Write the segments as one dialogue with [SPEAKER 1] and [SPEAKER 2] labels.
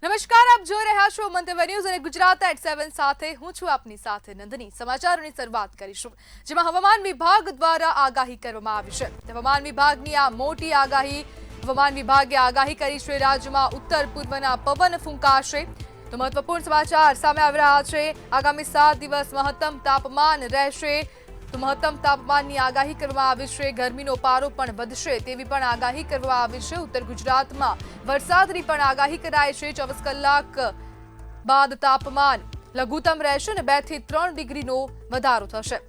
[SPEAKER 1] નમસ્કાર, આપ જોઈ રહ્યા છો મંતવ્ય ન્યૂઝ અને ગુજરાત એટ 7 સાથે હું છું આપની સાથે નંદની। સમાચારોની શરૂઆત કરીશું, જેમાં હવામાન વિભાગ દ્વારા આગાહી કરવામાં આવી છે। હવામાન વિભાગની આ મોટી આગાહી હવામાન વિભાગે આગાહી કરી છે, રાજ્યમાં ઉત્તર પૂર્વના પવન ફૂંકાશે। તો મહત્વપૂર્ણ સમાચાર સામે આવી રહ્યા છે। આગામી 7 દિવસ મહત્તમ તાપમાન રહેશે। તો મહત્તમ તાપમાનની આગાહી કરવામાં આવી છે। ગરમીનો પારો પણ વધશે તેવી પણ આગાહી કરવામાં આવી છે। ઉત્તર ગુજરાતમાં વરસાદની પણ આગાહી કરાઈ છે। 24 કલાક બાદ તાપમાન લઘુત્તમ રહેશે અને 2 થી 3 ડિગ્રીનો વધારો થશે।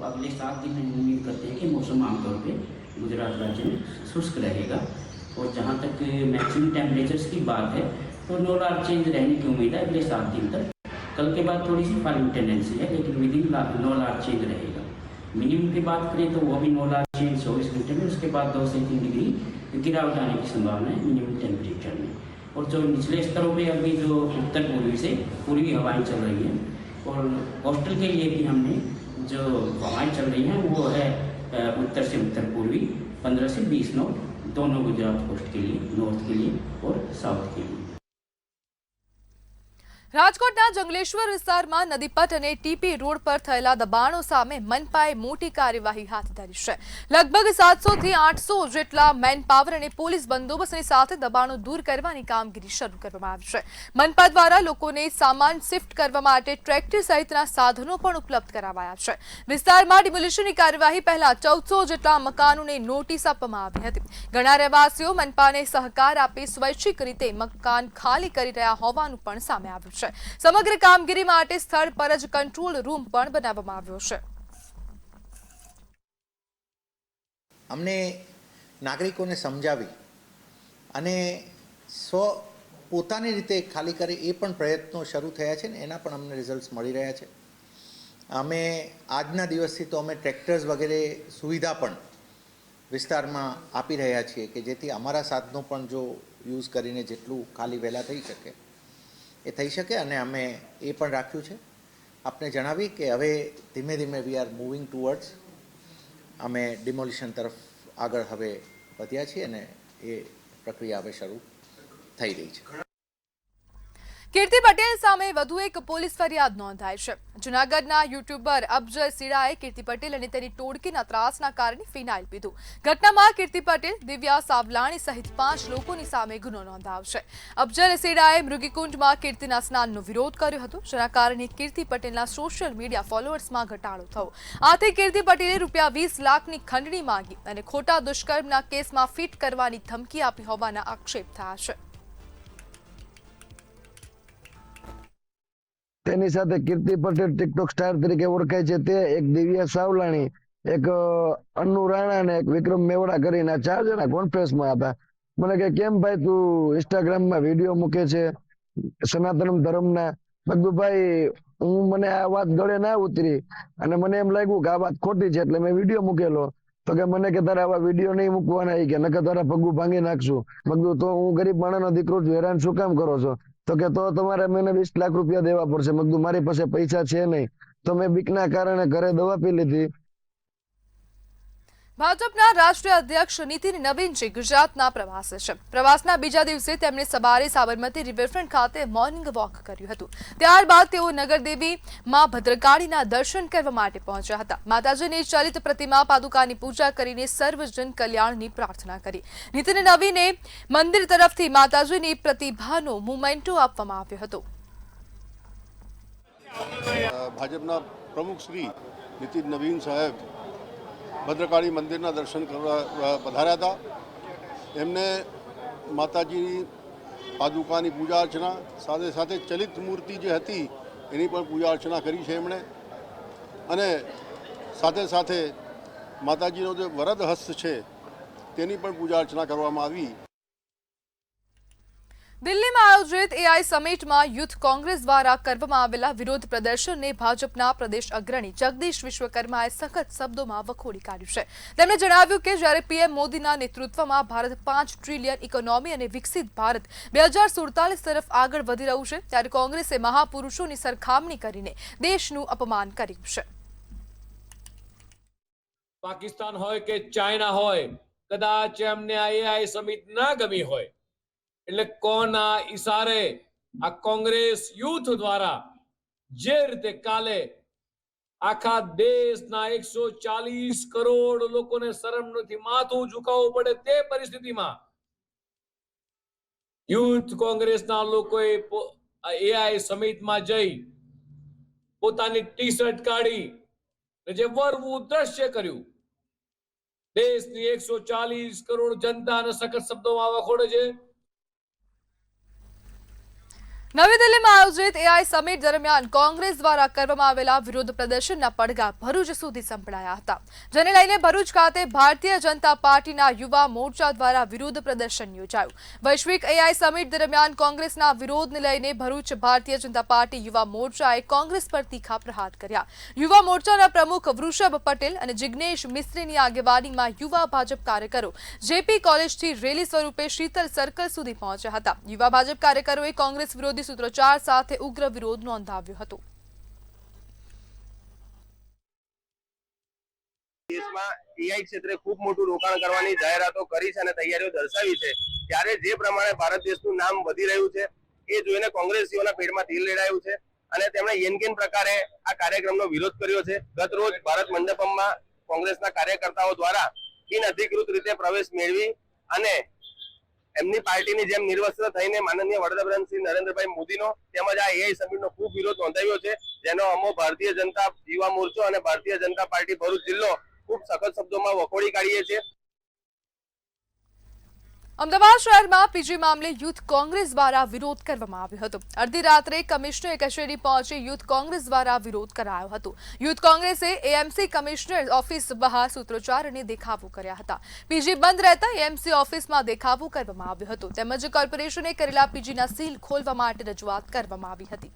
[SPEAKER 2] अगले 7 दिन हम उम्मीद करते हैं कि मौसम आमतौर पे गुजरात राज्य में शुष्क रहेगा और जहाँ तक मैक्सिमम टेम्परेचर्स की बात है तो नो लार्ज चेंज रहने की उम्मीद है अगले 7 दिन तक। कल के बाद थोड़ी सी फॉलिंग टेंडेंसी है, लेकिन within no large change रहेगा। मिनिमम की बात करें तो वो भी नो लार्ज चेंज 24 घंटे में, उसके बाद 2 से 3 डिग्री गिरावट आने की संभावना है मिनिमम टेम्परेचर में। और जो निचले स्तरों पर अभी जो उत्तर पूर्वी से पूर्वी हवाएं चल रही हैं और कोस्टल के लिए भी हमने जो हवाएं चल रही हैं वो है उत्तर से उत्तर पूर्वी 15 से 20 नॉट, दोनों गुजरात कोस्ट के लिए, नॉर्थ के लिए और साउथ के लिए।
[SPEAKER 1] રાજકોટના જંગલેશ્વર વિસ્તારમાં નદીપટ અને ટીપી રોડ પર થયેલા દબાણો સામે મનપાએ મોટી કાર્યવાહી હાથ ધરી છે। લગભગ 700 થી 800 જેટલા મેનપાવર અને પોલીસ બંદોબસ્તની સાથે દબાણો દૂર કરવાની કામગીરી શરૂ કરવામાં આવી છે। મનપા દ્વારા લોકોને સામાન શિફ્ટ કરવા માટે ટ્રેક્ટર સહિતના સાધનો પણ ઉપલબ્ધ કરાવાયા છે। વિસ્તારમાં ડિમોલિશનની કાર્યવાહી પહેલા 1400 જેટલા મકાનોને નોટિસ આપવામાં આવી હતી। ઘણા રહેવાસીઓ મનપાને સહકાર આપી સ્વૈચ્છિક રીતે મકાન ખાલી કરી રહ્યા હોવાનું પણ સામે આવ્યું છે। સમગ્ર કામગીરી માટે સ્થળ પર જ કંટ્રોલ રૂમ પણ બનાવવામાં આવ્યો છે।
[SPEAKER 3] અમને નાગરિકોને સમજાવી અને પોતાની રીતે ખાલી કરે એ પણ પ્રયત્નો શરૂ થયા છે ને એના પણ અમને રિઝલ્ટ્સ મળી રહ્યા છે। અમે આજના દિવસથી તો અમે ટ્રેક્ટર્સ વગેરે સુવિધા પણ વિસ્તારમાં આપી રહ્યા છીએ કે જેથી અમારા સાધનો પણ જો યુઝ કરીને જેટલું ખાલી વહેલા થઈ શકે એ થઈ શકે। અને અમે એ પણ રાખ્યું છે, આપને જણાવી કે હવે ધીમે ધીમે વી આર મૂવિંગ ટુવર્ડ્સ અમે ડિમોલિશન તરફ આગળ હવે વધ્યા છીએ અને એ પ્રક્રિયા હવે શરૂ થઈ રહી છે।
[SPEAKER 1] કીર્તિ પટેલ સામે વધુ એક પોલીસ ફરિયાદ નોંધાઈ છે। જૂનાગઢના યુટ્યુબર અફજલ સીડાએ કીર્તિ પટેલ અને તેની ટોળકીના ત્રાસના કારણે ફિનાઇલ પીધું। ઘટનામાં કીર્તિ પટેલ, દિવ્યા સાવલાણી સહિત 5 લોકોની સામે ગુનો નોંધાવશે। અફજલ સીડાએ મૃગીકુંડમાં કીર્તિના સ્નાનનો વિરોધ કર્યો હતો, જેના કારણે કીર્તિ પટેલના સોશિયલ મીડિયા ફોલોઅર્સમાં ઘટાડો થયો। આથી કીર્તિ પટેલે ₹20 લાખની ખંડણી માંગી અને ખોટા દુષ્કર્મના કેસમાં ફિટ કરવાની ધમકી આપી હોવાના આક્ષેપ થયા છે।
[SPEAKER 4] તેની સાથે કીર્તિ પટેલ ટિકટોક સ્ટાર તરીકે ઓળખાય છે તે, એક દિવ્યા સાવલાણી, એક અન્નુ રાણા અને એક વિક્રમ મેવડા કરીને 4 જણા કોન્ફરન્સમાં હતા। મને કે કેમ ભાઈ તું ઇન્સ્ટાગ્રામમાં વિડીયો મૂકે છે સનાતન ધર્મના? બધું ભાઈ મને આ વાત ગળે ના ઉતરી અને મને એમ લાગ્યું કે આ વાત ખોટી છે એટલે મેં વિડીયો મૂકેલો। તો કે મને કે તારે આવા વિડીયો નહીં મૂકવાના, કે નકર તારા પગું ભાંગી નાખશું। બધું તો હું ગરીબ માણસનો દીકરો છું, હેરાન શું કામ કરો છો? તો કે તો તમારે મને 20 લાખ રૂપિયા દેવા પડશે। મેં મારી પાસે પૈસા છે નહીં, તો મેં બીકના કારણે ઘરે દવા પી લીધી।
[SPEAKER 1] ભાજપના રાષ્ટ્રીય અધ્યક્ષ નીતિન નવીનજી ગુજરાતના પ્રવાસે છે। પ્રવાસના બીજા દિવસે તેમણે સવારે સાબરમતી રિવરફ્રન્ટ ખાતે મોર્નિંગ વોક કર્યું હતું। ત્યારબાદ તેઓ નગરદેવી માં ભદ્રકાળીના દર્શન કરવા માટે પહોંચ્યા હતા। માતાજીની ચલિત પ્રતિમા પાદુકાની પૂજા કરીને સર્વજન કલ્યાણની પ્રાર્થના કરી। નીતિન નવીને મંદિર તરફથી માતાજીની પ્રતિભાનો મોમેન્ટો આપવામાં આવ્યો હતો।
[SPEAKER 5] ભાજપના પ્રમુખ શ્રી નીતિન નવીન સાહેબ ભદ્રકાળી મંદિરના દર્શન કરવા પધાર્યા હતા। એમને માતાજીની પાદુકાની પૂજા અર્ચના સાથે સાથે ચલિત મૂર્તિ જે હતી એની પણ પૂજા અર્ચના કરી છે એમણે। અને સાથે સાથે માતાજીનો જે વરદ હસ્ત છે તેની પણ પૂજા અર્ચના કરવામાં આવી।
[SPEAKER 1] દિલ્હીમાં આયોજિત એઆઈ સમિટમાં યુથ કોંગ્રેસ દ્વારા કરવામાં આવેલા વિરોધ પ્રદર્શનને ભાજપના પ્રદેશ અગ્રણી જગદીશ વિશ્વકર્માએ સખત શબ્દોમાં વખોડી કાઢ્યું છે। તેમણે જણાવ્યું કે જ્યારે પીએમ મોદીના નેતૃત્વમાં ભારત 5 ટ્રિલિયન ઇકોનોમી અને વિકસિત ભારત 2047 તરફ આગળ વધી રહ્યું છે, ત્યારે કોંગ્રેસે મહાપુરુષોની સરખામણી કરીને દેશનું અપમાન કર્યું છે।
[SPEAKER 6] પાકિસ્તાન હોય કે ચાઇના હોય, કદાચ એમને આ AI સમિટ ના ગમી હોય, એટલે કોના ઈશારે આ કોંગ્રેસ યુથ દ્વારા જે રીતે કાલે આખા દેશના 140 કરોડ લોકોને શરમ નથી માથું ઝુકાવવું પડે તે પરિસ્થિતિમાં યુથ કોંગ્રેસના લોકોએ AI સમિટમાં જઈ પોતાની ટી શર્ટ કાઢી જે વરવું દ્રશ્ય કર્યું, દેશની 140 કરોડ જનતાને સખત શબ્દોમાં વખોડે છે.
[SPEAKER 1] નવી દિલ્હીમાં આયોજિત AI સમિટ દરમિયાન કોંગ્રેસ દ્વારા કરવામાં આવેલા વિરોધ પ્રદર્શનના પડઘા ભરૂચ સુધી સંભળાયા હતા, જેને લઈને ભરૂચ ખાતે ભારતીય જનતા પાર્ટીના યુવા મોરચા દ્વારા વિરોધ પ્રદર્શન યોજાયું. વૈશ્વિક AI સમિટ દરમિયાન કોંગ્રેસના વિરોધને લઈને ભરૂચ ભારતીય જનતા પાર્ટી યુવા મોરચાએ કોંગ્રેસ પર તીખા પ્રહાર કર્યા. યુવા મોરચાના પ્રમુખ વૃષભ પટેલ અને જિગ્નેશ મિસ્ત્રીની આગેવાનીમાં યુવા ભાજપ કાર્યકરો જેપી કોલેજથી રેલી સ્વરૂપે શીતલ સર્કલ સુધી પહોંચ્યા હતા. યુવા ભાજપ કાર્યકરોએ કોંગ્રેસ વિરોધી સૂત્રોચ્ચાર સાથે ઉગ્ર વિરોધ નોંધાવ્યો હતો.
[SPEAKER 7] દેશમાં AI ક્ષેત્રે ખૂબ મોટું રોકાણ કરવાની જાહેરાતો કરી છે અને તૈયારીઓ દર્શાવી છે, ત્યારે જે પ્રમાણે ભારત દેશનું નામ વધી રહ્યું છે એ જોઈને કોંગ્રેસીઓના પેટમાં તીર રેડાયું છે અને તેમણે યેનકેન પ્રકારે આ કાર્યક્રમનો વિરોધ કર્યો છે. ગત રોજ ભારત મંડપમમાં કોંગ્રેસના કાર્યકર્તાઓ દ્વારા બિનઅધિકૃત રીતે પ્રવેશ મેળવી અને એમની પાર્ટીની જેમ નિર્વસ્ત્ર થઈને માનનીય વડાપ્રધાન શ્રી નરેન્દ્રભાઈ મોદીનો તેમજ આ AI સમિટનો ખૂબ વિરોધ નોંધાવ્યો છે, જેનો અમો ભારતીય જનતા યુવા મોરચો અને ભારતીય જનતા પાર્ટી ભરૂચ જિલ્લો ખૂબ સખત શબ્દોમાં વખોડી કાઢીએ છીએ.
[SPEAKER 1] અમદાવાદ શહેરમાં પીજી મામલે યુથ કોંગ્રેસ દ્વારા વિરોધ કરવામાં આવ્યો હતો. અડધી રાત્રે કમિશનર કચેરી પહોંચી યુથ કોંગ્રેસ દ્વારા વિરોધ કરાયો હતો. યુથ કોંગ્રેસે AMC કમિશનર ઓફિસ બહાર સૂત્રોચ્ચાર અને દેખાવો કર્યા હતા. પીજી બંધ રહેતા AMC ઓફિસમાં દેખાવો કરવામાં આવ્યો હતો, તેમજ કોર્પોરેશને કરેલા પીજીના સીલ ખોલવા માટે રજૂઆત કરવામાં આવી હતી.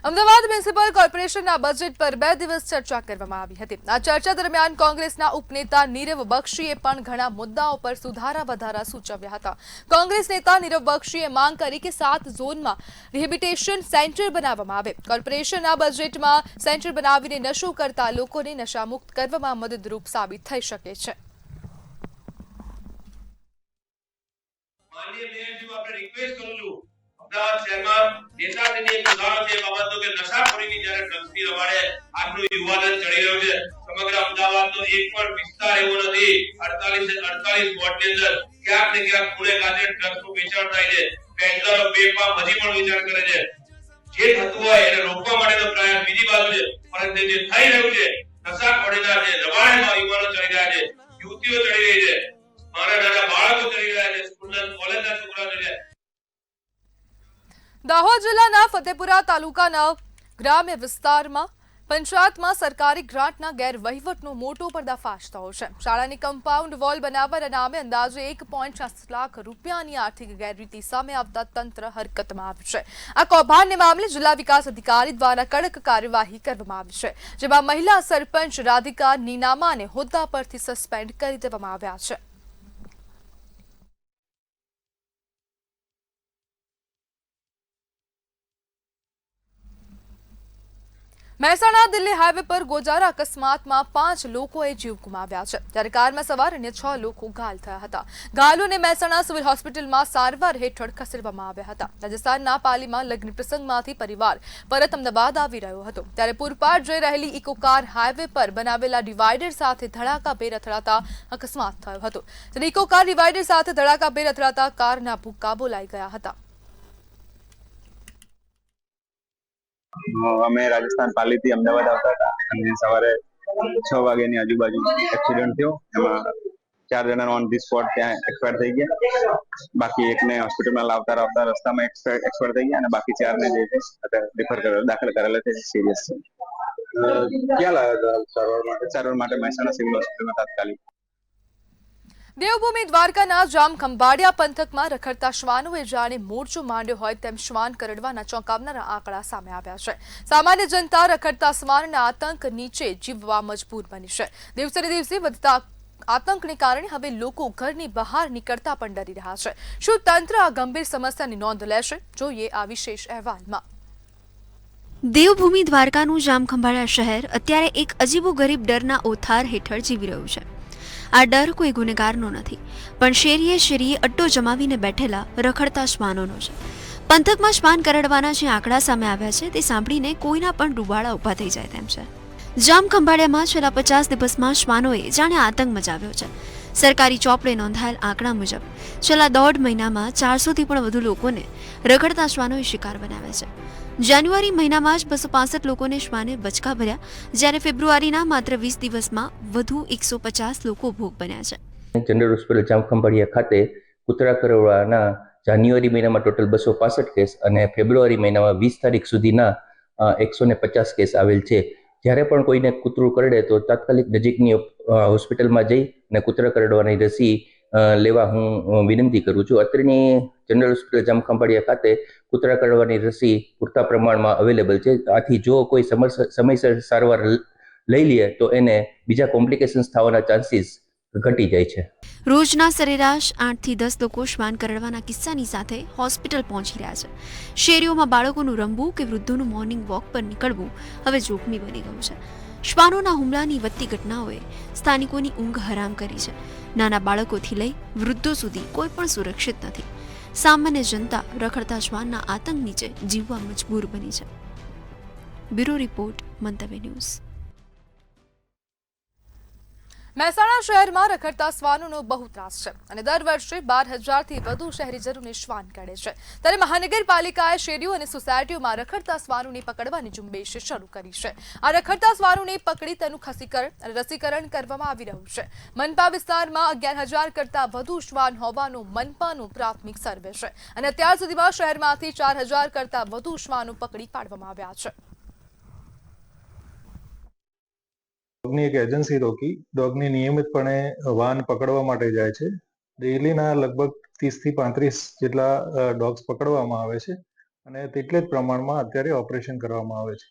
[SPEAKER 1] અમદાવાદ મ્યુનિસિપલ કોર્પોરેશનના બજેટ પર 2 દિવસ ચર્ચા કરવામાં આવી હતી. આ ચર્ચા દરમિયાન કોંગ્રેસના ઉપનેતા નીરવ બક્ષીએ પણ ઘણા મુદ્દાઓ પર સુધારા વધારા સૂચવ્યા હતા. કોંગ્રેસ નેતા નીરવ બક્ષીએ માંગ કરી કે 7 ઝોનમાં રિહેબિલિટેશન સેન્ટર બનાવવામાં આવે. કોર્પોરેશનના બજેટમાં સેન્ટર બનાવીને નશો કરતા લોકોને નશામુક્ત કરવામાં મદદરૂપ સાબિત થઈ શકે છે.
[SPEAKER 8] માનનીય મેયરજી આપણે રિક્વેસ્ટ કરું છું, અમદાવાદ શહેરમાં નેતાજીની એક ઉદાહરણ છે બાબતનો કે નશાખોરીની જ્યારે ડ્રગ્સની રવાડે આજનું યુવાધન ચડી રહ્યું છે. સમગ્ર અમદાવાદનો એક પણ વિસ્તાર એવો નથી 48 વોર્ડની અંદર ક્યાંક ને ક્યાંક ખૂણે ખાતે ડ્રગ્સનું વેચાણ થાય છે. પેડલરો બેફામ હજી પણ વેચાણ કરે છે. જે થતું હોય એને રોકવા માટેનો પ્રયાસ બીજી બાજુ છે, પરંતુ જે થઈ રહ્યું છે નશાખોરીના જે રવાડેમાં યુવાનો ચડી રહ્યા છે, યુવતીઓ ચડી રહી છે, મારા નાના બાળકો ચડી રહ્યા છે, સ્કૂલના કોલેજના છોકરાઓ ચડી રહ્યા છે.
[SPEAKER 1] દાહોદ જિલ્લાના ફતેપુરા તાલુકાના ગ્રામ્ય વિસ્તારમાં પંચાયતમાં સરકારી ગ્રાન્ટના ગેરવહીવટનો મોટો પર્દાફાશ થયો છે. શાળાની કમ્પાઉન્ડ વોલ બનાવવાના નામે અંદાજે 1.66 લાખ રૂપિયાની આર્થિક ગેરરીતિ સામે આવતા તંત્ર હરકતમાં આવ્યું છે. આ કૌભાંડને મામલે જિલ્લા વિકાસ અધિકારી દ્વારા કડક કાર્યવાહી કરવામાં આવી છે, જેમાં મહિલા સરપંચ રાધિકા નીનામાને હોદ્દા પરથી સસ્પેન્ડ કરી દેવામાં આવ્યા છે. મહેસાણા દિલ્હી હાઈવે પર ગોજારા અકસ્માતમાં 5 લોકોએ જીવ ગુમાવ્યા છે, જ્યારે કારમાં સવાર અન્ય 6 લોકો ઘાયલ થયા હતા. ઘાયલોને મહેસાણા સિવિલ હોસ્પિટલમાં સારવાર હેઠળ ખસેડવામાં આવ્યા હતા. રાજસ્થાનના પાલીમાં લગ્ન પ્રસંગમાંથી પરિવાર પરત અમદાવાદ આવી રહ્યો હતો, ત્યારે પૂરપાટ જઈ રહેલી ઇકો કાર હાઈવે પર બનાવેલા ડિવાઈડર સાથે ધડાકાભેર અથડાતા અકસ્માત થયો હતો. ત્યારે ઇકો કાર ડિવાઈડર સાથે ધડાકાભેર અથડાતા કારના ભૂક્કા બોલાઈ ગયા હતા.
[SPEAKER 9] અમે રાજસ્થાન પાલીથી અમદાવાદ આવતા હતા અને સવારે 6 વાગ્યાની આજુબાજુ એક્સિડન્ટ થયો. એમાં 4 જણા ઓન ધી સ્પોટ ત્યાં એક્સપાયર થઈ ગયા. બાકી એકને હોસ્પિટલમાં લાવતા રસ્તામાં એક્સપાયર થઈ ગયા અને બાકી 4 ને જે છે અત્યારે દાખલ કરેલા છે, સિરિયસ છે. ક્યાં લાવ્યા સારવાર માટે? મહેસાણા સિવિલ હોસ્પિટલમાં તાત્કાલિક.
[SPEAKER 1] દેવભૂમિ દ્વારકાના જામખંભાળિયા પંથકમાં રખડતા શ્વાનોએ જાણે મોરચો માંડ્યો હોય તેમ શ્વાન કરડવાના ચોંકાવનારા આંકડા સામે આવ્યા છે. સામાન્ય જનતા રખડતા શ્વાનના આતંક નીચે જીવવા મજબૂર બની છે. દિવસે ને દિવસે વધતા આતંકને કારણે હવે લોકો ઘરની બહાર નીકળતા પણ ડરી રહ્યા છે. શું તંત્ર આ ગંભીર સમસ્યાની નોંધ લેશે? જોઈએ આ વિશેષ અહેવાલમાં.
[SPEAKER 10] દેવભૂમિ દ્વારકાનું જામખંભાળિયા શહેર અત્યારે એક અજીબોગરીબ ડરના ઓથાર હેઠળ જીવી રહ્યું છે. આ ડર કોઈ ગુનેગારનો નથી, પણ શેરીએ શેરીએ અડ્ડો જમાવીને બેઠેલા રખડતા શ્વાનોનો છે. પંથકમાં શ્વાન કરડવાના જે આંકડા સામે આવ્યા છે તે સાંભળીને કોઈના પણ રૂવાડા ઊભા થઈ જાય તેમ છે. જામખંભાળિયામાં છેલ્લા 50 દિવસમાં શ્વાનોએ જાણે આતંક મચાવ્યો છે. સરકારી ચોપડે નોંધાયેલ આંકડા મુજબ છેલ્લા 1.5 મહિનામાં 400થી પણ વધુ લોકોને રખડતા શ્વાનોએ શિકાર બનાવ્યા છે. જાન્યુઆરી મહિનામાં જ 265 લોકોને શ્વાને બચકા ભર્યા, જ્યારે ફેબ્રુઆરીના માત્ર 20 દિવસમાં વધુ 150 લોકો ભોગ બન્યા છે.
[SPEAKER 11] જનરલ હોસ્પિટલ જામખંભાળિયા ખાતે કૂતરા કરડવાના જાન્યુઆરી મહિનામાં ટોટલ 265 કેસ અને ફેબ્રુઆરી મહિનામાં 20 તારીખ સુધીના 150 કેસ આવેલ છે. જ્યારે પણ કોઈને કૂતરું કરડે તો તાત્કાલિક નજીકની હોસ્પિટલમાં જઈ અને કૂતરા કરડવાની રસી લેવા હું વિનંતી કરું છું. અત્રેની જનરલ હોસ્પિટલ જામખંભાળિયા ખાતે કૂતરા કરડવાની રસી પૂરતા પ્રમાણમાં અવેલેબલ છે. આથી જો કોઈ સમયસર સારવાર લઈ લે તો એને બીજા કોમ્પ્લિકેશન્સ થવાના ચાન્સીસ ઘટી જાય છે.
[SPEAKER 10] રોજના સરેરાશ 8થી 10 લોકો શ્વાન કરડવાના કિસ્સાની સાથે હોસ્પિટલ પહોંચી રહ્યા છે. શેરીઓમાં બાળકોનું રમવું કે વૃદ્ધોનું મોર્નિંગ વોક પર નીકળવું હવે જોખમી બની ગયું છે. શ્વાનોના હુમલાની વધતી ઘટનાઓએ સ્થાનિકોની ઊંઘ હરામ કરી છે. નાના બાળકોથી લઈ વૃદ્ધો સુધી કોઈ પણ સુરક્ષિત નથી. સામાન્ય જનતા રખડતા શ્વાનના આતંક નીચે જીવવા મજબૂર બની છે. બ્યુરો રિપોર્ટ, મંતવ્ય ન્યૂઝ.
[SPEAKER 1] મહેસાણા શહેરમાં રખડતા શ્વાનોનો બહુ ત્રાસ છે અને દર વર્ષે 12,000થી વધુ શહેરીજનોને શ્વાન કરડે છે. ત્યારે મહાનગરપાલિકાએ શેરીઓ અને સોસાયટીઓમાં રખડતા શ્વાનોને પકડવાની ઝુંબેશ શરૂ કરી છે. આ રખડતા શ્વાનોને પકડી તેનું ખસીકરણ અને રસીકરણ કરવામાં આવી રહ્યું છે. મનપા વિસ્તારમાં 11,000 કરતાં વધુ શ્વાન હોવાનું મનપાનું પ્રાથમિક સર્વે છે અને અત્યાર સુધીમાં શહેરમાંથી 4,000 કરતાં વધુ શ્વાનો પકડી પાડવામાં આવ્યા છે.
[SPEAKER 12] ડોગની એક એજન્સી રોકી ડોગની નિયમિતપણે વાન પકડવા માટે જાય છે. ડેઈલીના લગભગ 30થી 35 જેટલા ડોગ્સ પકડવામાં આવે છે અને તેટલે જ પ્રમાણમાં અત્યારે ઓપરેશન કરવામાં આવે છે.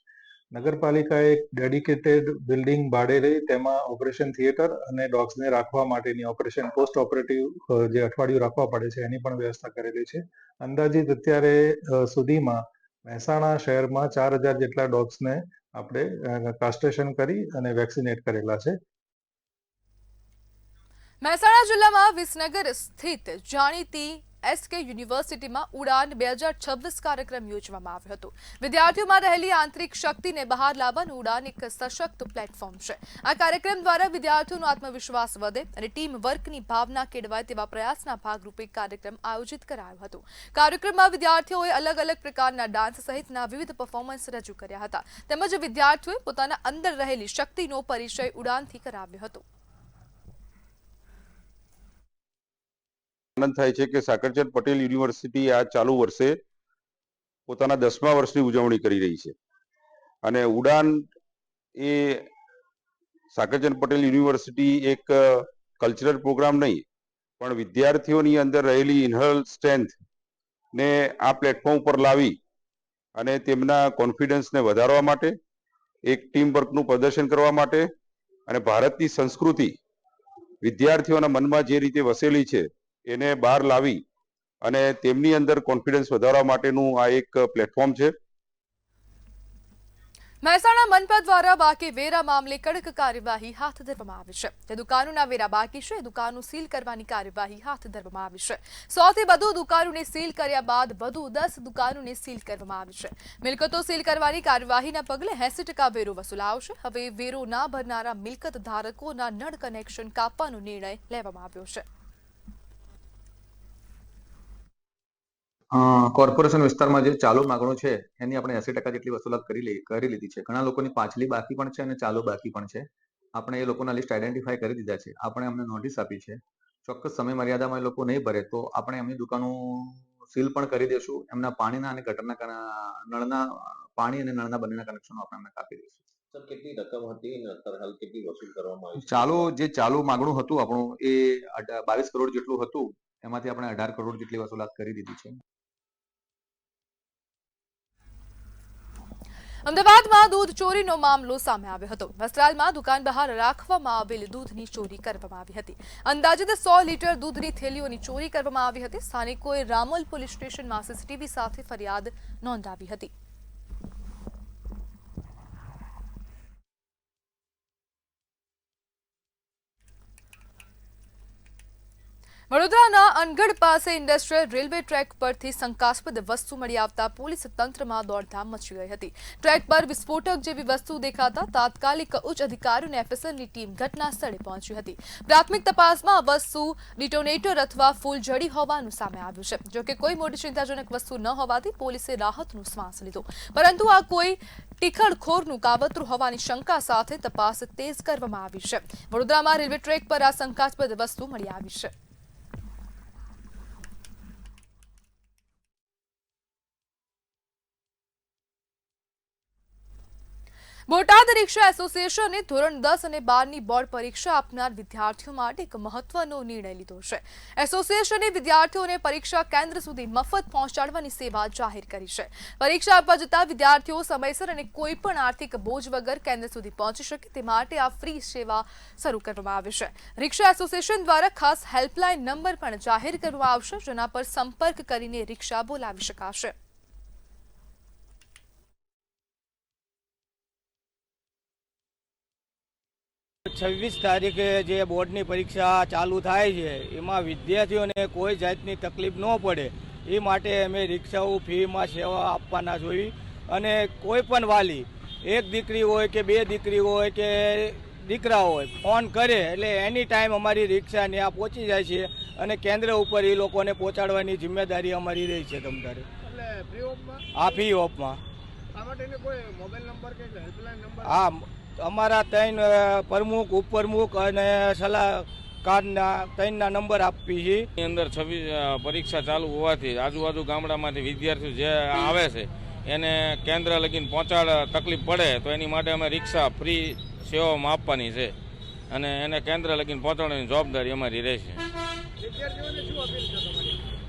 [SPEAKER 12] નગરપાલિકાએ એક ડેડિકેટેડ બિલ્ડિંગ ભાડે લઈ તેમાં ઓપરેશન થિયેટર અને ડોગ્સને રાખવા માટેની ઓપરેશન પોસ્ટ ઓપરેટિવ જે અઠવાડિયું રાખવા પડે છે એની પણ વ્યવસ્થા કરેલી છે. અંદાજિત અત્યારે સુધીમાં મહેસાણા શહેરમાં 4,000 જેટલા ડોગ્સને આપણે કાસ્ટ્રેશન કરી અને વેક્સિનેટ કરેલા છે.
[SPEAKER 1] મહેસાણા જિલ્લામાં વિસનગર સ્થિત જાણીતી SK યુનિવર્સિટીમાં ઉડાન 2026 કાર્યક્રમ યોજવામાં આવ્યો હતો. વિદ્યાર્થીઓમાં રહેલી આંતરિક શક્તિને બહાર લાવવાનું ઉડાન એક સશક્ત પ્લેટફોર્મ છે. આ કાર્યક્રમ દ્વારા વિદ્યાર્થીઓનો આત્મવિશ્વાસ વધે અને ટીમ વર્કની ભાવના કેળવાય તેવા પ્રયાસના ભાગરૂપે કાર્યક્રમ આયોજિત કરાયો હતો. કાર્યક્રમમાં વિદ્યાર્થીઓએ અલગ અલગ પ્રકારના ડાન્સ સહિતના વિવિધ પરફોર્મન્સ રજૂ કર્યા હતા. તેમજ વિદ્યાર્થીઓએ પોતાના અંદર રહેલી શક્તિનો પરિચય ઉડાનથી કરાવ્યો હતો.
[SPEAKER 5] આનંદ થાય છે કે સાકરચંદ પટેલ યુનિવર્સિટી આ ચાલુ વર્ષે પોતાના 10મા વર્ષની ઉજવણી કરી રહી છે અને ઉડાન એ સાકરચંદ પટેલ યુનિવર્સિટી એક કલ્ચરલ પ્રોગ્રામ નહીં પણ વિદ્યાર્થીઓની અંદર રહેલી ઇનહરલ સ્ટ્રેન્થ ને આ પ્લેટફોર્મ પર લાવી અને તેમના કોન્ફિડન્સને વધારવા માટે, એક ટીમ વર્કનું પ્રદર્શન કરવા માટે અને ભારતની સંસ્કૃતિ વિદ્યાર્થીઓના મનમાં જે રીતે વસેલી છે એને બહાર લાવી અને તેમની અંદર કોન્ફિડન્સ વધારવા માટેનું આ એક પ્લેટફોર્મ છે.
[SPEAKER 1] મહેસાણા મનપા દ્વારા બાકી વેરા મામલે કડક કાર્યવાહી હાથ ધરવામાં આવી છે. જે દુકાનોના વેરા બાકી છે એ દુકાનો સીલ કરવાની કાર્યવાહી હાથ ધરવામાં આવી છે. 100થી વધુ દુકાનોને સીલ કર્યા બાદ વધુ 10 દુકાનોને સીલ કરવામાં આવી છે. મિલકતો સીલ કરવાની કાર્યવાહીના પગલે 80% વેરો વસૂલાવશે. હવે વેરો ના ભરનારા મિલકત ધારકોના નળ કનેક્શન કાપવાનો નિર્ણય લેવામાં આવ્યો છે.
[SPEAKER 13] કોર્પોરેશન વિસ્તારમાં જે ચાલુ માગણો છે એની આપણે 80% જેટલી વસૂલાત કરી લીધી છે. ઘણા લોકોની પાછલી બાકી પણ છે અને ચાલુ બાકી પણ છે. આપણે એ લોકોના લિસ્ટ આઈડેન્ટિફાઈ કરી દીધા છે. આપણે અમને નોટિસ આપી છે. ચોક્કસ સમય મર્યાદામાં એ લોકો નહીં ભરે તો આપણે એમની દુકાનો સીલ પણ કરી દેશું. એમના પાણીના અને ગટરના નળના પાણી અને નળના બંનેના કનેક્શનો આપણે એમને કાપી દઈશું.
[SPEAKER 14] સર કેટલી રકમ હતી અને અત્યારે હાલ કેટલી વસૂલ કરવામાં આવી?
[SPEAKER 13] ચાલુ માગણું હતું આપણું એ 22 કરોડ જેટલું હતું, એમાંથી આપણે 18 કરોડ જેટલી વસૂલાત કરી દીધી છે.
[SPEAKER 1] અમદાવાદમાં દૂધ ચોરીનો મામલો સામે આવ્યો હતો. વસ્ત્રાલમાં દુકાન બહાર રાખવામાં આવેલ દૂધની ચોરી કરવામાં આવી હતી. અંદાજિત 100 લીટર દૂધની થેલીઓની ચોરી કરવામાં આવી હતી. સ્થાનિકોએ રામોલ પોલીસ સ્ટેશનમાં સીસીટીવી સાથે ફરિયાદ નોંધાવી હતી. વડોદરાના અનગઢ પાસે ઇન્ડસ્ટ્રીયલ રેલવે ટ્રેક પરથી શંકાસ્પદ વસ્તુ મળી આવતા પોલીસ તંત્રમાં દોડધામ મચી ગઈ હતી. ટ્રેક પર વિસ્ફોટક જેવી વસ્તુ દેખાતા તાત્કાલિક ઉચ્ચ અધિકારીઓ અને એફએસએલની ટીમ ઘટના સ્થળે પહોંચી હતી. પ્રાથમિક તપાસમાં આ વસ્તુ ડિટોનેટર અથવા ફૂલઝડી હોવાનું સામે આવ્યું છે. જોકે કોઈ મોટી ચિંતાજનક વસ્તુ ન હોવાથી પોલીસે રાહતનો શ્વાસ લીધો, પરંતુ આ કોઈ ટીખળખોરનું કાવતરું હોવાની શંકા સાથે તપાસ તેજ કરવામાં આવી છે. વડોદરામાં રેલવે ટ્રેક પર આ શંકાસ્પદ વસ્તુ મળી આવી છે. બોટાદ રિક્ષા એસોસિએશને ધોરણ 10 અને 12ની બોર્ડ પરીક્ષા આપનાર વિદ્યાર્થીઓ માટે એક મહત્વનો નિર્ણય લીધો છે. એસોસિએશને વિદ્યાર્થીઓને પરીક્ષા કેન્દ્ર સુધી મફત પહોંચાડવાની સેવા જાહેર કરી છે. પરીક્ષા આપવા જતા વિદ્યાર્થીઓ સમયસર અને કોઈ પણ આર્થિક બોજ વગર કેન્દ્ર સુધી પહોંચી શકે તે માટે આ ફ્રી સેવા શરૂ કરવામાં આવી છે. રિક્ષા એસોસિએશન દ્વારા ખાસ હેલ્પલાઇન નંબર પણ જાહેર કરવામાં આવશે, જેના પર સંપર્ક કરીને રિક્ષા બોલાવી શકાશે.
[SPEAKER 15] 26 તારીખે જે બોર્ડની પરીક્ષા ચાલુ થાય છે એમાં વિદ્યાર્થીઓને કોઈ જાતની તકલીફ ન પડે એ માટે અમે રિક્ષાઓ ફ્રીમાં સેવા આપવાના જોઈએ. અને કોઈ પણ વાલી, એક દીકરી હોય કે બે દીકરી હોય કે દીકરા હોય, ફોન કરે એટલે એની ટાઈમ અમારી રિક્ષા ત્યાં પહોંચી જાય છે અને કેન્દ્ર ઉપર એ લોકોને પહોંચાડવાની જિમ્મેદારી અમારી રહી છે. તમારે આ ફ્રી ઓફમાં હા, અમારા 3 પ્રમુખ, ઉપપ્રમુખ અને સલાહકારના 3ના નંબર આપી છે.
[SPEAKER 16] એની અંદર 26 પરીક્ષા ચાલુ હોવાથી આજુબાજુ ગામડામાંથી વિદ્યાર્થીઓ જે આવે છે એને કેન્દ્ર લગીને તકલીફ પડે તો એની માટે અમે રિક્ષા ફ્રી સેવામાં આપવાની છે અને એને કેન્દ્ર લગીને પહોંચાડવાની જવાબદારી અમારી રહેશે.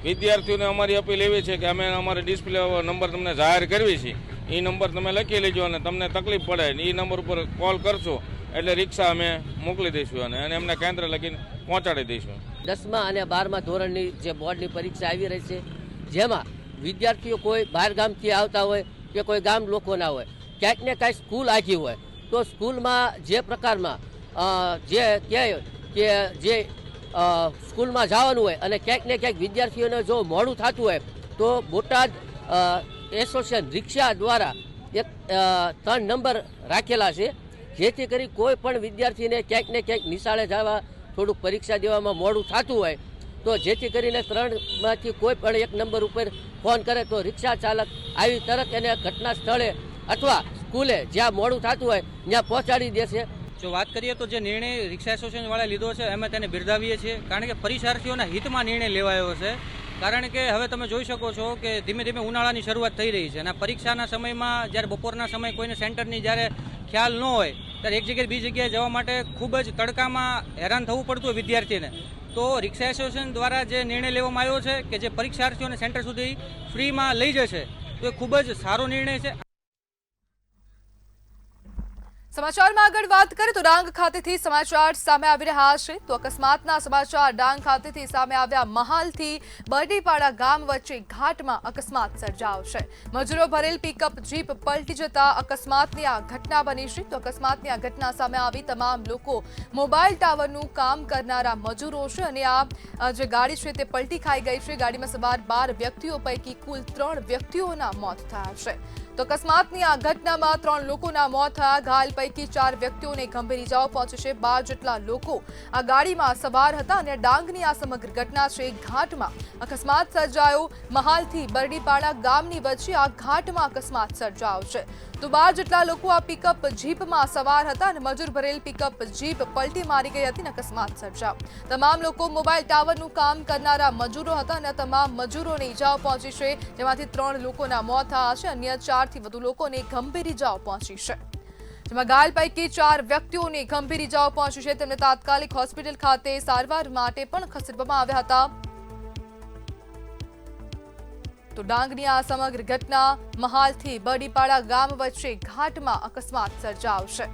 [SPEAKER 16] વિદ્યાર્થીઓને અમારી અપીલ એવી છે કે અમે અમારે ડિસ્પ્લે નંબર તમને જાહેર કરવી છે. એ નંબર તમે લખી લેજો અને તમને તકલીફ પડે એ નંબર ઉપર કોલ કરશો એટલે રિક્ષા અમે મોકલી દઈશું અને એમને કેન્દ્ર લગીને પહોંચાડી દઈશું.
[SPEAKER 17] 10મા અને 12મા ધોરણની જે બોર્ડની પરીક્ષા આવી રહી છે, જેમાં વિદ્યાર્થીઓ કોઈ બહાર ગામથી આવતા હોય કે કોઈ ગામ લોકોના હોય, ક્યાંક ને કાંઈ સ્કૂલ આખી હોય તો સ્કૂલમાં જે પ્રકારમાં જે કહેવાય કે જે સ્કૂલમાં જવાનું હોય અને ક્યાંક ને ક્યાંક વિદ્યાર્થીઓને જો મોડું થતું હોય તો બોટાદ એસોસિએશન રિક્ષા દ્વારા એક 3 નંબર રાખેલા છે, જેથી કરી કોઈ પણ વિદ્યાર્થીને ક્યાંક ને ક્યાંક નિશાળે જવા થોડુંક પરીક્ષા દેવામાં મોડું થતું હોય તો જેથી કરીને 3માંથી કોઈ પણ એક નંબર ઉપર ફોન કરે તો રિક્ષા ચાલક આવી તરત એને ઘટના સ્થળે અથવા સ્કૂલે જ્યાં મોડું થતું હોય ત્યાં પહોંચાડી દેશે.
[SPEAKER 18] જો વાત કરીએ તો જે નિર્ણય રિક્ષા એસોસિએશન વાળા લીધો છે અમે તેને બિરદાવીએ છીએ, કારણ કે પરીક્ષાર્થીઓના હિતમાં નિર્ણય લેવાયો છે. કારણ કે હવે તમે જોઈ શકો છો કે ધીમે ધીમે ઉનાળાની શરૂઆત થઈ રહી છે અને પરીક્ષાના સમયમાં જ્યારે બપોરના સમયે કોઈને સેન્ટરની જ્યારે ખ્યાલ ન હોય ત્યારે એક જગ્યાએ બીજી જગ્યાએ જવા માટે ખૂબ જ તડકામાં હેરાન થવું પડતું હોય વિદ્યાર્થીને. તો રિક્ષા એસોસિએશન દ્વારા જે નિર્ણય લેવામાં આવ્યો છે કે જે પરીક્ષાર્થીઓને સેન્ટર સુધી ફ્રીમાં લઈ જશે તો એ ખૂબ જ સારો નિર્ણય છે.
[SPEAKER 1] સમાચારમાં આગળ વાત કરીએ તો ડાંગ ખાતેથી સમાચાર સામે આવી રહ્યા છે. તો અકસ્માતના સમાચાર ડાંગ ખાતેથી સામે આવ્યા. મહાલથી બરડીપાડા ગામ વચ્ચે ઘાટમાં અકસ્માત સર્જાયો છે. મજૂરો ભરેલ પિકઅપ જીપ પલટી જતા અકસ્માતની આ ઘટના બની છે. તો અકસ્માતની આ ઘટના સામે આવી. તમામ લોકો મોબાઈલ ટાવરનું કામ કરનારા મજૂરો છે અને આ જે ગાડી છે તે પલટી ખાઈ ગઈ છે. ગાડીમાં સવાર 12 વ્યક્તિઓ પૈકી કુલ 3 વ્યક્તિઓના મોત થયા છે. તો અકસ્માતની આ ઘટનામાં 3 લોકોના મોત થયા. ઘાયલ પૈકી 4 વ્યક્તિઓને ગંભીર ઇજાઓ પહોંચી છે. 12 જેટલા લોકો આ ગાડીમાં સવાર હતા અને ડાંગની આ સમગ્ર ઘટના છે. ઘાટમાં અકસ્માત સર્જાયો. મહાલથી બરડીપાડા ગામની વચ્ચે આ ઘાટમાં અકસ્માત સર્જાયો છે. તો 12 જેટલા લોકો આ પિકઅપ જીપમાં સવાર હતા અને મજૂર ભરેલ પિકઅપ જીપ પલટી મારી ગઈ હતી અને અકસ્માત સર્જાયો. તમામ લોકો મોબાઈલ ટાવરનું કામ કરનારા મજૂરો હતા અને તમામ મજૂરોને ઇજાઓ પહોંચી છે, જેમાંથી 3 લોકોના મોત થયા છે. અન્ય 4થી વધુ લોકોને ગંભીર ઇજાઓ પહોંચી છે. જેમાં ઘાયલ પૈકી 4 વ્યક્તિઓને ગંભીર ઇજાઓ પહોંચી છે. તેમને તાત્કાલિક હોસ્પિટલ ખાતે સારવાર માટે પણ ખસેડવામાં આવ્યા હતા. તો ડાંગની આ સમગ્ર ઘટના મહાલથી બડીપાડા ગામ વચ્ચે ઘાટમાં અકસ્માત સર્જાયો છે.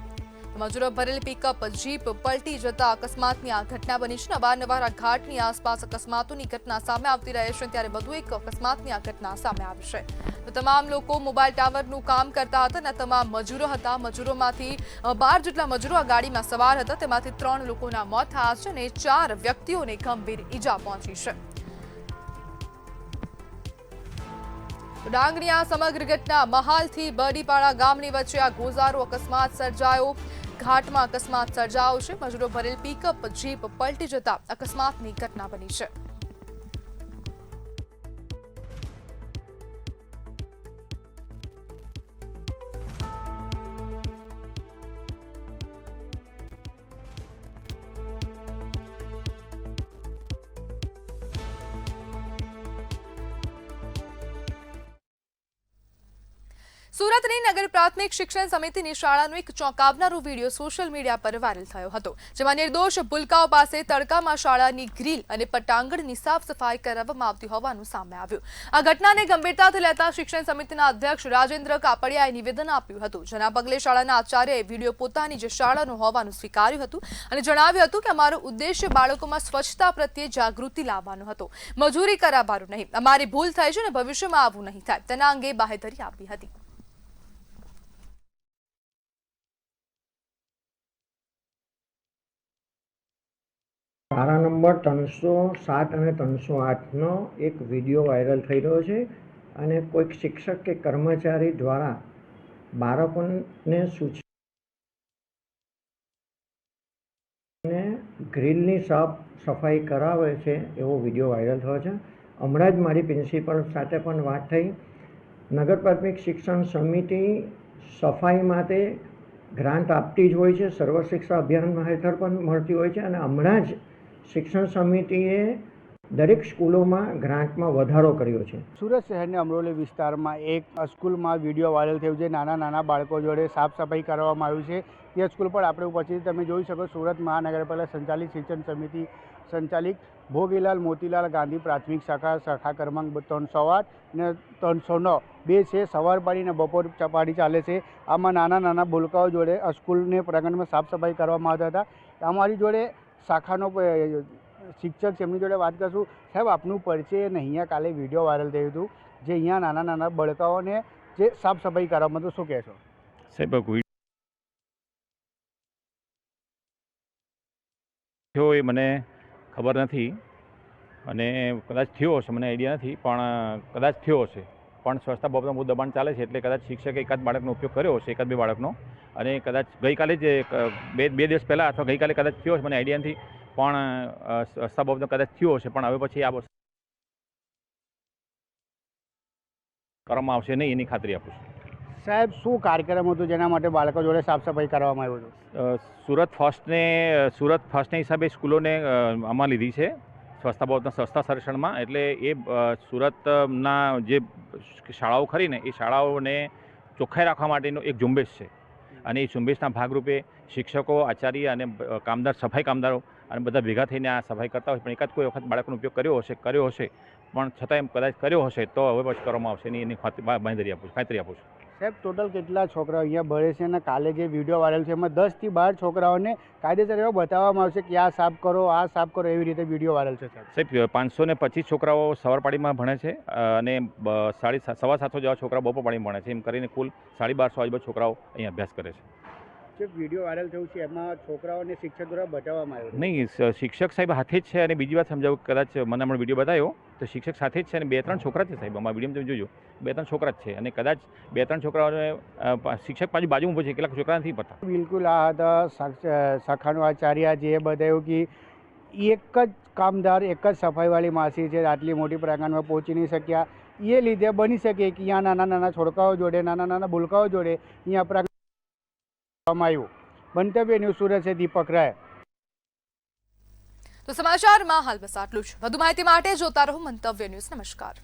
[SPEAKER 1] મજૂરો ભરેલી પિકઅપ જીપ પલટી જતા અકસ્માતની આ ઘટના બની છે. અવારનવાર આ ઘાટની આસપાસ અકસ્માતોની ઘટના સામે આવતી રહે છે, ત્યારે વધુ એક અકસ્માતની આ ઘટના સામે આવી છે. તો તમામ લોકો મોબાઈલ ટાવરનું કામ કરતા હતા અને તમામ મજૂરો હતા. મજૂરોમાંથી 12 જેટલા મજૂરો આ ગાડીમાં સવાર હતા. તેમાંથી 3 લોકોના મોત થયા છે અને 4 વ્યક્તિઓને ગંભીર ઈજા પહોંચી છે. ડાંગની આ સમગ્ર ઘટના મહાલથી બડીપાડા ગામની વચ્ચે આ ગોઝારો અકસ્માત સર્જાયો. ઘાટમાં અકસ્માત સર્જાયો છે. મજૂરો ભરેલ પિકઅપ જીપ પલટી જતા અકસ્માતની ઘટના બની છે. સુરતની નગર પ્રાથમિક શિક્ષણ સમિતિની શાળાનો એક ચોંકાવનારો વિડીયો સોશિયલ મીડિયા પર વાયરલ થયો હતો, જેમાં નિર્દોષ ભૂલકાઓ પાસે તડકામાં શાળાની ગ્રીલ અને પટાંગણની સાફ સફાઈ કરાવવામાં આવતી હોવાનું સામે આવ્યું. આ ઘટનાને ગંભીરતાથી લેતા શિક્ષણ સમિતિના અધ્યક્ષ રાજેન્દ્ર કાપડિયાએ નિવેદન આપ્યું હતું, જેના પગલે શાળાના આચાર્યએ વિડીયો પોતાની જ શાળાનું હોવાનું સ્વીકાર્યું હતું અને જણાવ્યું હતું કે અમારો ઉદ્દેશ્ય બાળકોમાં સ્વચ્છતા પ્રત્યે જાગૃતિ લાવવાનો હતો, મજૂરી કરાવવાનું નહીં. અમારી ભૂલ થઈ છે અને ભવિષ્યમાં આવું નહીં થાય તેના અંગે બાહેધરી આપી હતી.
[SPEAKER 19] શાળા નંબર 307 અને 308નો એક વિડીયો વાયરલ થઈ રહ્યો છે અને કોઈક શિક્ષક કે કર્મચારી દ્વારા બાળકોને સૂચને ગ્રીલની સાફ સફાઈ કરાવે છે એવો વિડીયો વાયરલ થયો છે. હમણાં જ મારી પ્રિન્સિપલ સાથે પણ વાત થઈ. નગર પ્રાથમિક શિક્ષણ સમિતિ સફાઈ માટે ગ્રાન્ટ આપતી જ હોય છે, સર્વ શિક્ષા અભિયાન હેઠળ પણ મળતી હોય છે અને હમણાં જ શિક્ષણ સમિતિએ દરેક સ્કૂલોમાં ગ્રાન્ટમાં વધારો કર્યો છે.
[SPEAKER 15] સુરત શહેરના અમરોલી વિસ્તારમાં એક સ્કૂલમાં વિડીયો વાયરલ થયું છે. નાના બાળકો જોડે સાફ સફાઈ કરવામાં આવ્યું છે. તે સ્કૂલ પર આપણે પછી તમે જોઈ શકો સુરત મહાનગરપાલિકા સંચાલિત શિક્ષણ સમિતિ સંચાલિત ભોગીલાલ મોતીલાલ ગાંધી પ્રાથમિક શાખા ક્રમાંક 308 અને 309 બે છે. સવાર પાડીને બપોર પાડી ચાલે છે. આમાં નાના ભૂલકાઓ જોડે સ્કૂલને પ્રાંગણમાં સાફ સફાઈ કરવામાં આવતા હતા. અમારી જોડે શાખાનો શિક્ષક છે, એમની જોડે વાત કરશું. સાહેબ, આપનું પરિચય અને અહીંયા કાલે વિડીયો વાયરલ થયું હતું જે અહીંયા નાના બાળકોને જે સાફ સફાઈ કરવામાં તો શું કહેશો?
[SPEAKER 20] સાહેબ, થયો એ મને ખબર નથી અને કદાચ થયો હશે, મને આઈડિયા નથી, પણ કદાચ થયો હશે. પણ સ્વચ્છતા બાબતમાં બહુ દબાણ ચાલે છે એટલે કદાચ શિક્ષકે એકાદ બાળકનો ઉપયોગ કર્યો હશે, એકાદ બે બાળકનો, અને કદાચ ગઈકાલે જ બે દિવસ પહેલાં અથવા ગઈકાલે કદાચ થયો હશે, મને આઈડિયા નથી, પણ સ્વચ્છતા બાબતનો કદાચ થયો હશે. પણ હવે પછી આ વસ્તુ કરવામાં આવશે નહીં એની ખાતરી આપું છું.
[SPEAKER 15] સાહેબ, શું કાર્યક્રમ હતો જેના માટે બાળકો જોડે સાફ સફાઈ કરવામાં આવ્યો હતો?
[SPEAKER 20] સુરત ફર્સ્ટને હિસાબે સ્કૂલોને આમાં લીધી છે સ્વચ્છતા બાબતના સ્વચ્છતા સર્વેક્ષણમાં. એટલે એ સુરતના જે શાળાઓ ખરી ને એ શાળાઓને ચોખ્ખાઈ રાખવા માટેનો એક ઝુંબેશ છે અને એ ઝુંબેશના ભાગરૂપે શિક્ષકો, આચાર્ય અને સફાઈ કામદારો અને બધા ભેગા થઈને આ સફાઈ કરતા હોય. પણ એકાદ કોઈ વખત બાળકનો ઉપયોગ કર્યો હશે, પણ છતાં એમ કદાચ કર્યો હશે તો હવે પછી કરવામાં આવશે નહીં એની ખાતરી આપું છું.
[SPEAKER 15] સાહેબ, ટોટલ કેટલા છોકરાઓ અહીંયા ભળે છે અને કાલે જે વિડીયો વાયરલ છે એમાં 10 થી 12 છોકરાઓને કાયદેસર એવો બતાવવામાં આવશે કે આ સાફ કરો, એવી રીતે વિડીયો વાયરલ છે?
[SPEAKER 20] સાહેબ, 525 છોકરાઓ સવારપાડીમાં ભણે છે અને 750 જેવા છોકરાઓ બપોરપાડીમાં ભણે છે. એમ કરીને કુલ 1250 આજુબાજુ છોકરાઓ અહીંયા અભ્યાસ કરે છે.
[SPEAKER 15] જે વિડીયો વાયરલ થયું છે એમાં છોકરાઓને શિક્ષક દ્વારા બતાવવામાં આવ્યું
[SPEAKER 20] નહીં? શિક્ષક સાહેબ હાથે જ છે અને બીજી વાત સમજાવું, કદાચ મને હમણાં વિડીયો બતાવ્યો તો શિક્ષક સાથે જ છે અને 2-3 છોકરા છે સાહેબ. અમારા વિડીયો તમે જોજો, 2-3 છોકરા જ છે અને કદાચ 2-3 છોકરાઓને શિક્ષક બાજુ ઊભો છે, કેટલાક છોકરા નથી પડતા.
[SPEAKER 15] બિલકુલ. આ હતા શાખાનો આચાર્ય જે બતાવ્યું કે એક જ કામદાર, એક જ સફાઈવાળી માસી છે, આટલી મોટી પ્રાંગણમાં પહોંચી નહીં શક્યા. એ લીધે બની શકે કે અહીંયા નાના છોકરાઓ જોડે, નાના ભૂલકાઓ જોડે અહીંયા પ્રાંગણ આવ્યું. મંતવ્ય ન્યૂઝ સુરત છે, દીપક રાય.
[SPEAKER 1] તો સમાચારમાં હાલ બસ આટલું જ. વધુ માહિતી માટે જોતા રહો મંતવ્ય ન્યૂઝ. નમસ્કાર.